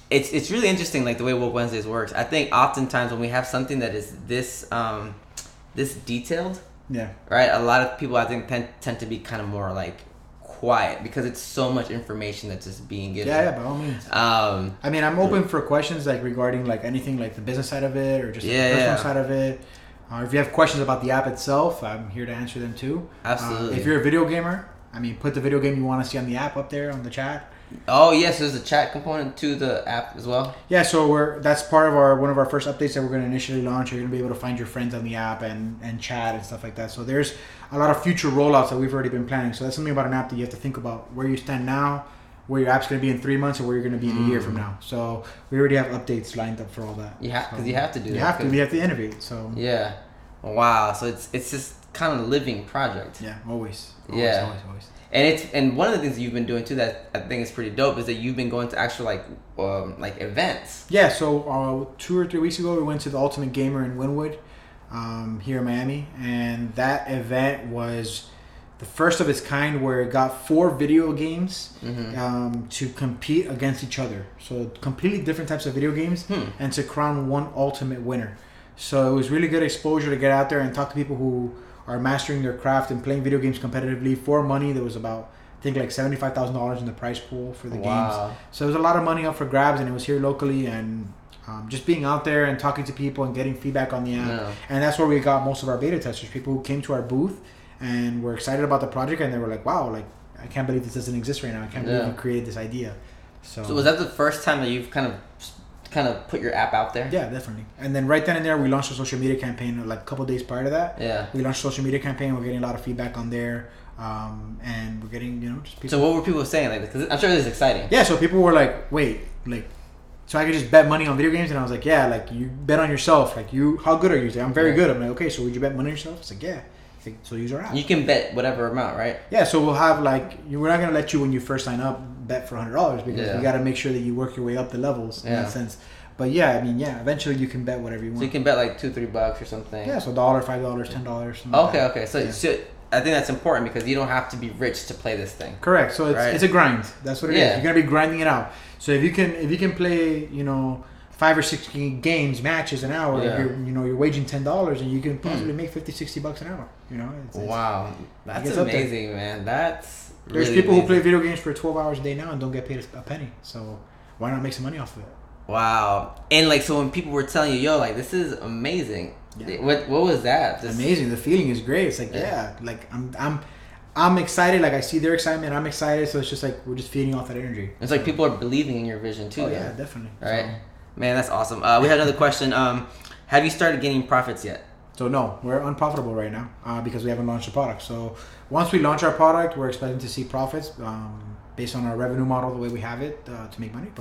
it's really interesting, like the way Woke Wednesdays works. I think oftentimes when we have something that is this detailed, right, a lot of people I think tend to be kind of more like quiet because it's so much information that's just being given.
Yeah, by all means. I mean, I'm open for questions like regarding like anything like the business side of it or just the personal side of it. If you have questions about the app itself, I'm here to answer them too.
Absolutely.
If you're a video gamer, I mean, put the video game you want to see on the app up there on the chat.
Oh yes, there's a chat component to the app as well. Yeah,
so that's part of one of our first updates that we're going to initially launch. You're going to be able to find your friends on the app and chat and stuff like that. So there's a lot of future rollouts that we've already been planning. So that's something about an app that you have to think about where you stand now, where your app's going to be in 3 months, or where you're going to be in a year from now. So we already have updates lined up for all that.
You have because you have to do that.
We have to innovate. So
wow. So it's just kind of a living project.
Yeah, always. Always.
And one of the things that you've been doing too that I think is pretty dope is that you've been going to actual like events. Yeah,
so 2 or 3 weeks ago we went to the Ultimate Gamer in Wynwood, here in Miami, and that event was the first of its kind where it got 4 video games to compete against each other. So completely different types of video games and to crown one ultimate winner. So it was really good exposure to get out there and talk to people who are mastering their craft and playing video games competitively for money. There was about, I think, like $75,000 in the prize pool for the games. So there was a lot of money up for grabs, and it was here locally. And just being out there and talking to people and getting feedback on the app. And that's where we got most of our beta testers, people who came to our booth and were excited about the project, and they were like, wow, like I can't believe this doesn't exist right now. I can't believe you created this idea. So
was that the first time that you've kind of put your app out there?
Yeah, definitely. And then right then and there, we launched a social media campaign like a couple of days prior to that.
Yeah.
We launched a social media campaign. We're getting a lot of feedback on there. And we're getting, just people.
So what were people saying? Like, because I'm sure this is exciting.
Yeah, so people were like, wait, like, so I could just bet money on video games? And I was like, yeah, like, you bet on yourself. Like, how good are you? Like, I'm very good. I'm like, okay, so would you bet money on yourself? It's like, yeah. So use our app.
You can bet whatever amount, right?
Yeah, so we'll have like, we're not going to let you when you first sign up bet for $100 because you got to make sure that you work your way up the levels in that sense. But yeah, I mean, eventually you can bet whatever you want.
So you can bet like $2-3 or something.
Yeah, so $1, $5, $10.
Okay. So I think that's important because you don't have to be rich to play this thing.
Correct. So it's a grind. That's what it is. You're gonna be grinding it out. So if you can play, 5 or 6 games, matches an hour.
Yeah.
You're waging $10 and you can possibly make $50-$60 an hour.
Wow, that's amazing, man. That's
there's
really
people
amazing.
who play video games for 12 hours a day now and don't get paid a penny. So why not make some money off of it?
Wow. And like, so when people were telling you, yo, like, this is amazing. Yeah. What was that?
Amazing. The feeling is great. It's like, like I'm excited. Like I see their excitement. I'm excited. So it's just like we're just feeding off that energy.
It's like people are believing in your vision too.
Oh yeah, definitely.
All right, man, that's awesome. We had another question. Have you started getting profits yet?
So no, we're unprofitable right now because we haven't launched the product. So once we launch our product, we're expecting to see profits based on our revenue model, the way we have it to make money.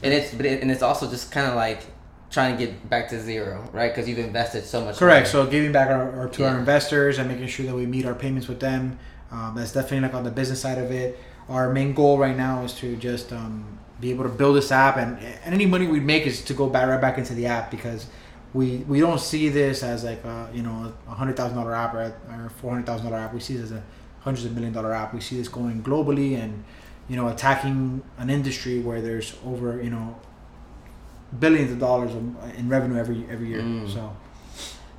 And it's also just kind of like trying to get back to zero, right? Because you've invested so much.
Correct. Money. So giving back to our investors and making sure that we meet our payments with them. That's definitely like on the business side of it. Our main goal right now is to just be able to build this app, and any money we make is to go right back into the app, because we don't see this as like a $100,000 app or a $400,000 app. We see this as a hundreds of $1 million app. We see this going globally and attacking an industry where there's over billions of dollars in revenue every year. So,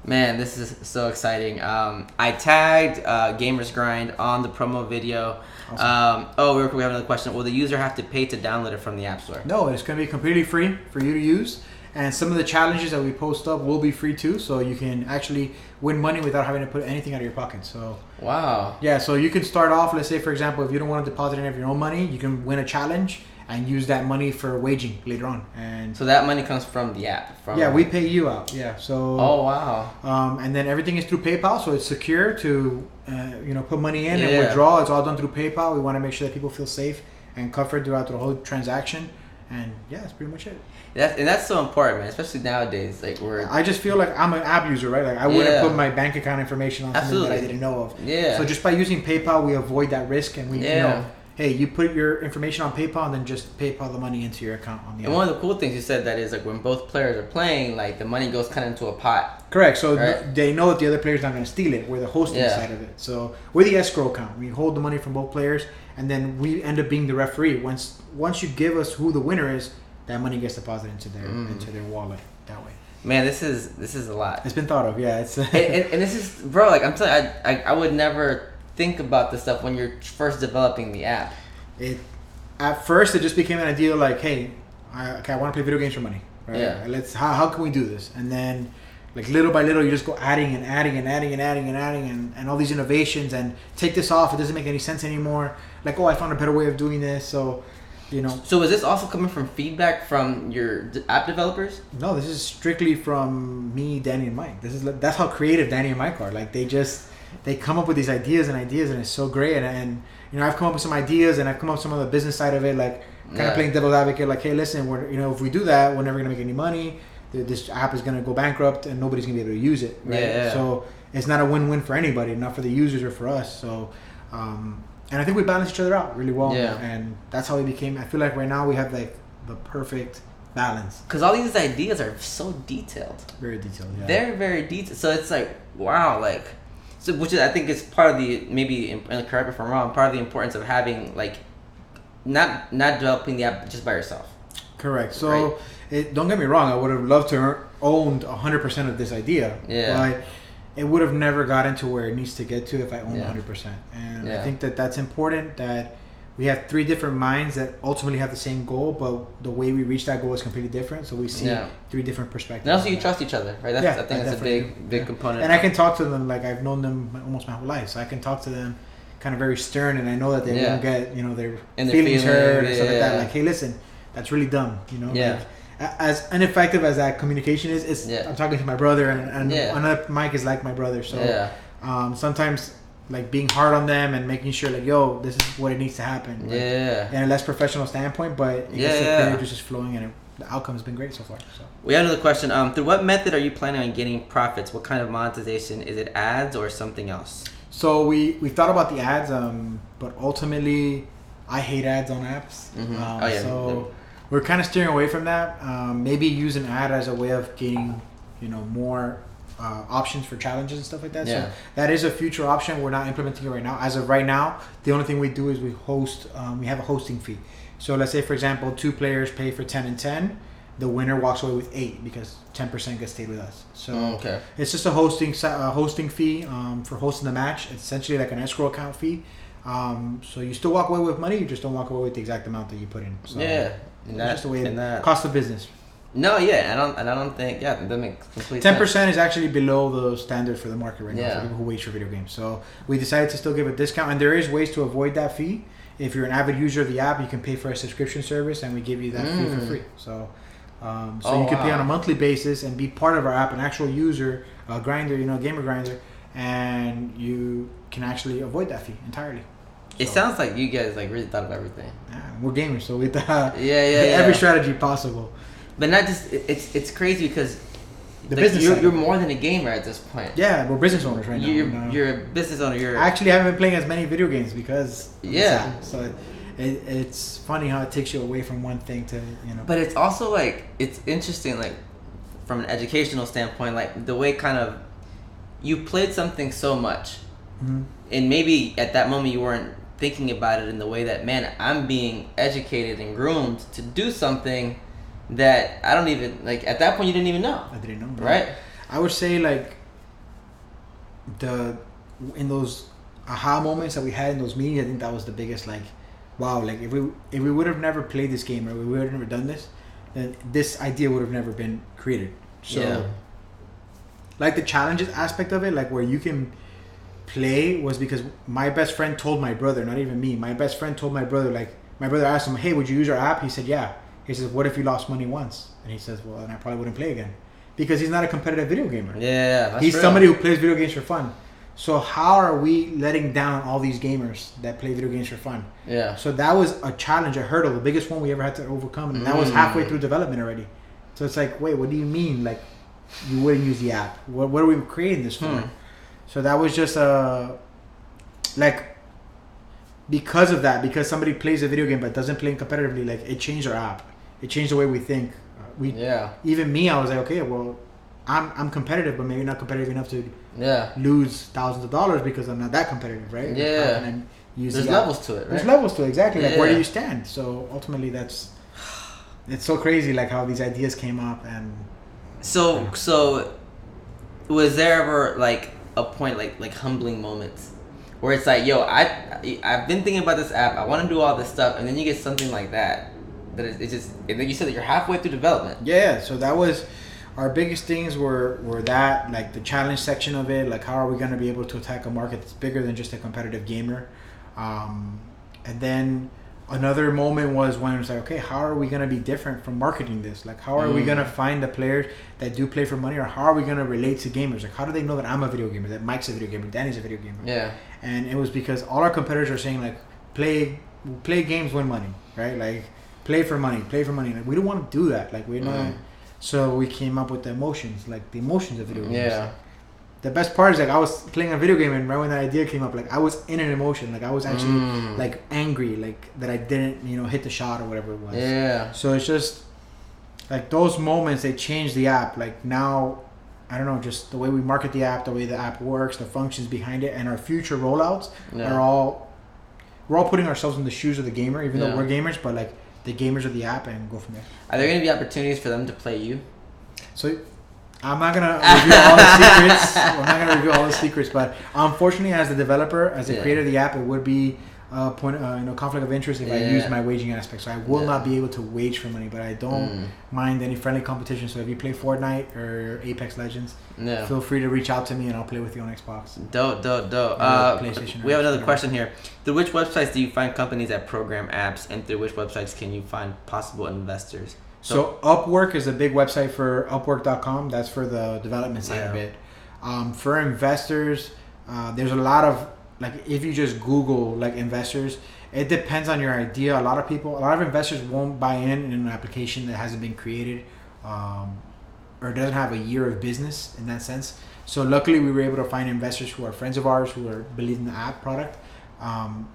man,
this is so exciting. I tagged GamersGrind on the promo video. Awesome. Real quick, we have another question. Will the user have to pay to download it from the App Store?
No, it's going to be completely free for you to use. And some of the challenges that we post up will be free too, so you can actually win money without having to put anything out of your pocket. So
wow.
Yeah, so you can start off, let's say for example, if you don't want to deposit any of your own money, you can win a challenge and use that money for waging later on. And
so that money comes from the app.
We pay you out. Yeah. So.
Oh wow.
And then everything is through PayPal, so it's secure to put money in and withdraw. It's all done through PayPal. We want to make sure that people feel safe and comfort throughout the whole transaction. And yeah, that's pretty much it.
That's so important, man. Especially nowadays, like I
just feel like I'm an app user, right? Like I wouldn't put my bank account information on something that I didn't know of.
Yeah.
So just by using PayPal, we avoid that risk, and we hey, you put your information on PayPal and then just PayPal the money into your account on the app.
And one of the cool things you said that is like when both players are playing, like the money goes kind of into a pot.
Correct. So they know that the other player's not going to steal it. We're the hosting side of it. So we're the escrow account. We hold the money from both players, and then we end up being the referee. Once you give us who the winner is, that money gets deposited into their wallet that way.
Man, this is a lot.
It's been thought of, yeah. It's
and this is, bro. Like I'm telling you, I would never think about this stuff when you're first developing the app.
At first it just became an idea like, hey, I want to play video games for money. Right?
Yeah.
How can we do this? And then like little by little you just go adding and all these innovations, and take this off. It doesn't make any sense anymore. Like, I found a better way of doing this. So.
So is this also coming from feedback from your app developers?
No, this is strictly from me, Danny, and Mike. That's how creative Danny and Mike are. Like they come up with these ideas, and it's so great. And I've come up with some ideas, and I've come up with some of the business side of it, like kind of playing devil's advocate. Like, hey, listen, if we do that, we're never gonna make any money. This app is gonna go bankrupt, and nobody's gonna be able to use it. Right?
Yeah.
So it's not a win-win for anybody, not for the users or for us. So. And I think we balance each other out really well.
Yeah.
And that's how we became. I feel like right now we have like the perfect balance.
Because all these ideas are so detailed.
Very detailed, yeah.
Very, very detailed. So it's like, wow, like, so which is, I think is part of the, maybe, and correct me if I'm wrong, part of the importance of having, like, not developing the app just by yourself.
Correct. So, don't get me wrong, I would have loved to owned 100% of this idea.
Yeah.
But it would have never gotten to where it needs to get to if I owned 100%. And I think that's important, that we have 3 different minds that ultimately have the same goal, but the way we reach that goal is completely different. So we see 3 different perspectives.
And also you trust each other, right? I think that's a big component.
And I can talk to them like I've known them almost my whole life. So I can talk to them kind of very stern, and I know that they won't get, their feelings hurt and stuff like that. Like, hey, listen, that's really dumb, Like, as ineffective as that communication is, I'm talking to my brother, and another Mike is like my brother. So sometimes like being hard on them and making sure like, yo, this is what it needs to happen. Like, in a less professional standpoint, but it gets the player just flowing, and the outcome has been great so far. So
we have another question. Through what method are you planning on getting profits? What kind of monetization? Is it ads or something else?
So we've thought about the ads, but ultimately I hate ads on apps. So we're kind of steering away from that. Maybe use an ad as a way of getting, more options for challenges and stuff like that. So that is a future option. We're not implementing it right now. As of right now, the only thing we do is we host. We have a hosting fee. So let's say, for example, 2 players pay for 10 and 10. the winner walks away with 8 because 10% gets stayed with us. So
okay.
It's just a hosting fee for hosting the match. It's essentially like an escrow account fee. So you still walk away with money, you just don't walk away with the exact amount that you put in. So
yeah,
it's just the way cost of business.
No, yeah, I don't think that makes complete
10%
sense.
is actually below the standard for the market right now for people who wage for video games. So we decided to still give a discount, and there is ways to avoid that fee. If you're an avid user of the app, you can pay for a subscription service, and we give you that fee for free. So you can pay on a monthly basis and be part of our app, an actual user, a grinder, gamer grinder, and you can actually avoid that fee entirely.
It sounds like you guys like really thought of everything.
Yeah, we're gamers, so we thought
every
strategy possible.
But not just it's crazy because you're more than a gamer at this point.
Yeah, we're business owners right now.
You're a business owner.
I actually haven't been playing as many video games because so it's funny how it takes you away from one thing to
But it's also like it's interesting like from an educational standpoint, like the way kind of you played something so much, and maybe at that moment you weren't thinking about it in the way that, man, I'm being educated and groomed to do something that I don't even like. At that point, you didn't even know.
I didn't know,
right?
I would say like in those aha moments that we had in those meetings, I think that was the biggest like, wow, like if we would have never played this game or we would have never done this, then this idea would have never been created. So like the challenges aspect of it, like where you can play was because my best friend told my brother, not even me. My best friend told my brother, like my brother asked him, hey, would you use our app? He said, yeah. He says, what if you lost money once? And he says, well, then I probably wouldn't play again. Because he's not a competitive video gamer.
Yeah, that's
he's
real.
Somebody who plays video games for fun. So how are we letting down all these gamers that play video games for fun?
Yeah.
So that was a challenge, a hurdle, the biggest one we ever had to overcome. And that was halfway through development already. So it's like, wait, what do you mean? Like, you wouldn't use the app? What are we creating this for? So that was just like, because of that, because somebody plays a video game but doesn't play competitively, like it changed our app. It changed the way we think. Even me, I was like, okay, well, I'm competitive, but maybe not competitive enough to lose thousands of dollars because I'm not that competitive, right?
Yeah. There's levels to it, right?
There's levels to it, exactly. Like, where do you stand? So ultimately, it's so crazy, like how these ideas came up. And
so was there ever like a point, like humbling moments where it's like, yo, I've been thinking about this app, I want to do all this stuff, and then you get something like that it's just, and then you said that you're halfway through development.
Yeah, so that was our biggest things were that, like the challenge section of it, like how are we going to be able to attack a market that's bigger than just a competitive gamer. And then another moment was when it was like, okay, how are we going to be different from marketing this? Like, how are we going to find the players that do play for money, or how are we going to relate to gamers? Like, how do they know that I'm a video gamer, that Mike's a video gamer, Danny's a video gamer?
Yeah.
And it was because all our competitors are saying, like, play games, win money, right? Like, play for money. Like, we don't want to do that. Like, we're not. So we came up with the emotions of video games.
Yeah.
The best part is, like, I was playing a video game, and right when that idea came up, like, I was in an emotion. Like, I was actually like angry, like that I didn't, hit the shot or whatever it was.
Yeah.
So it's just like those moments, they changed the app. Like, now, I don't know, just the way we market the app, the way the app works, the functions behind it, and our future rollouts are all, we're all putting ourselves in the shoes of the gamer, even though we're gamers, but like the gamers of the app, and go from there.
Are there going to be opportunities for them to play you?
So I'm not gonna reveal all the secrets. I'm not gonna reveal all the secrets, but unfortunately, as the developer, as the creator of the app, it would be a point, conflict of interest if I use my waging aspect. So I will not be able to wage for money, but I don't mind any friendly competition. So if you play Fortnite or Apex Legends, feel free to reach out to me, and I'll play with you on Xbox.
Dope.
PlayStation.
We have another question here. Through which websites do you find companies that program apps, and through which websites can you find possible investors?
So Upwork is a big website for Upwork.com. That's for the development side of it. For investors, there's a lot of, like, if you just Google like investors, it depends on your idea. A lot of investors won't buy in an application that hasn't been created or doesn't have a year of business in that sense. So luckily we were able to find investors who are friends of ours who are believing the app product.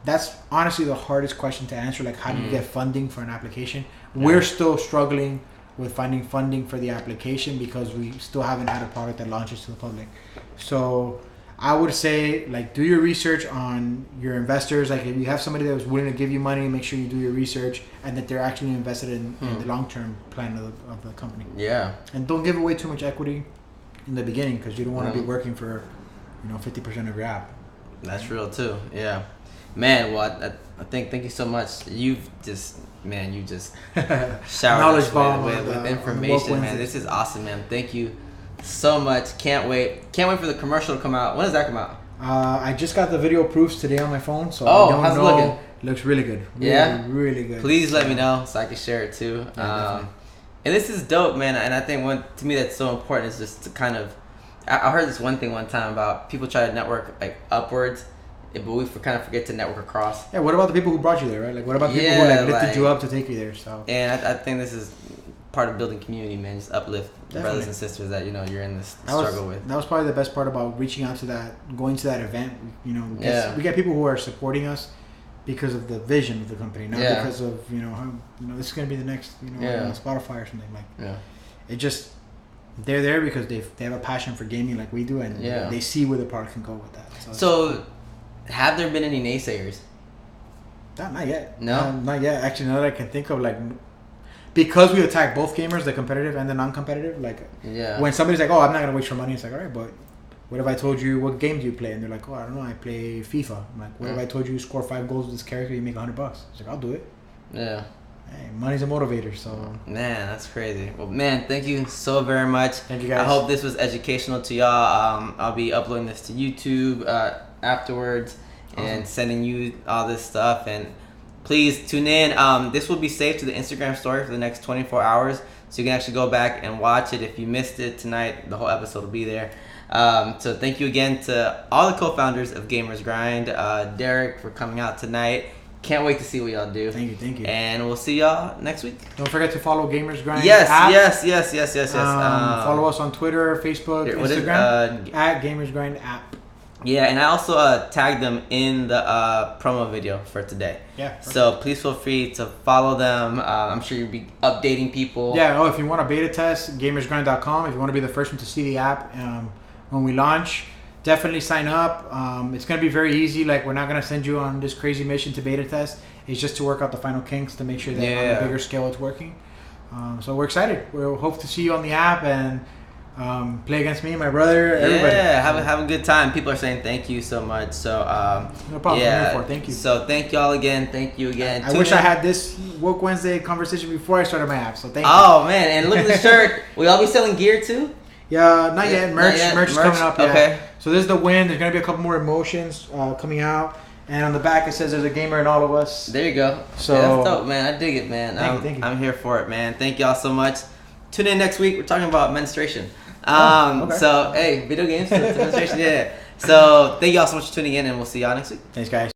That's honestly the hardest question to answer. Like, how do you get funding for an application? We're still struggling with finding funding for the application because we still haven't had a product that launches to the public. So I would say, like, do your research on your investors. Like, if you have somebody that was willing to give you money, make sure you do your research and that they're actually invested in the long-term plan of the company.
Yeah.
And don't give away too much equity in the beginning because you don't want to be working for, 50% of your app.
That's real too. Yeah. Man, well, I think thank you so much. You've just showered
Knowledge
us
bomb
with information, man. This is awesome, man. Thank you so much. Can't wait for the commercial to come out. When does that come out?
I just got the video proofs today on my phone, so
how's it looking?
It looks really good. Really good.
Please let me know so I can share it too. And this is dope, man. And I think to me that's so important is just to kind of. I heard this one thing one time about people try to network like upwards, but we kind of forget to network across.
Yeah. What about the people who brought you there, right? Like, what about the people who lifted you up to take you there? So.
And I think this is part of building community, man. Just uplift brothers and sisters that you're in this struggle with.
That was probably the best part about reaching out to going to that event. We get people who are supporting us because of the vision of the company, not because of how this is gonna be the next Spotify or something like. Yeah. It just they're there because they have a passion for gaming like we do, and they see where the product can go with that. So have there been any naysayers? Not yet.
No,
not yet. Actually, now that I can think of, like. Because we attack both gamers, the competitive and the non-competitive, like when somebody's like, "Oh, I'm not gonna waste your money," it's like, "All right, but what if I told you what game do you play?" And they're like, "Oh, I don't know, I play FIFA." I'm like, "What if I told you score 5 goals with this character, you make $100?" It's like, "I'll do it."
Yeah.
Hey, money's a motivator, so.
Man, that's crazy. Well, man, thank you so very much.
Thank you guys.
I hope this was educational to y'all. I'll be uploading this to YouTube afterwards and sending you all this stuff and. Please tune in. This will be saved to the Instagram story for the next 24 hours. So you can actually go back and watch it. If you missed it tonight, the whole episode will be there. So thank you again to all the co-founders of GamersGrind. Derek for coming out tonight. Can't wait to see what y'all do.
Thank you.
And we'll see y'all next week.
Don't forget to follow GamersGrind.
Yes.
Follow us on Twitter, Facebook, Instagram, at GamersGrind app.
Yeah, and I also tagged them in the promo video for today.
Yeah. Perfect.
So please feel free to follow them. I'm sure you'll be updating people.
Yeah. If you want a beta test, GamersGrind.com. If you want to be the first one to see the app when we launch, definitely sign up. It's going to be very easy. Like, we're not going to send you on this crazy mission to beta test. It's just to work out the final kinks to make sure that on a bigger scale it's working. So we're excited. We hope to see you on the app and play against me, my brother, everybody.
Yeah, have a good time. People are saying thank you so much. So
no problem.
Yeah,
thank you.
So thank y'all again. Thank you again.
I wish I had this Woke Wednesday conversation before I started my app. So thank you.
Oh man, and look at the shirt. Will y'all be selling gear too?
Yeah, not yet. Merch is coming up. Yeah.
Okay.
So there's the win. There's gonna be a couple more emotions coming out. And on the back it says there's a gamer in all of us.
There you go.
So
that's dope, man. I dig it, man.
Thank you.
I'm here for it, man. Thank y'all so much. Tune in next week. We're talking about menstruation.
Okay.
So hey, video games, menstruation, yeah. So thank y'all so much for tuning in, and we'll see y'all next week.
Thanks, guys.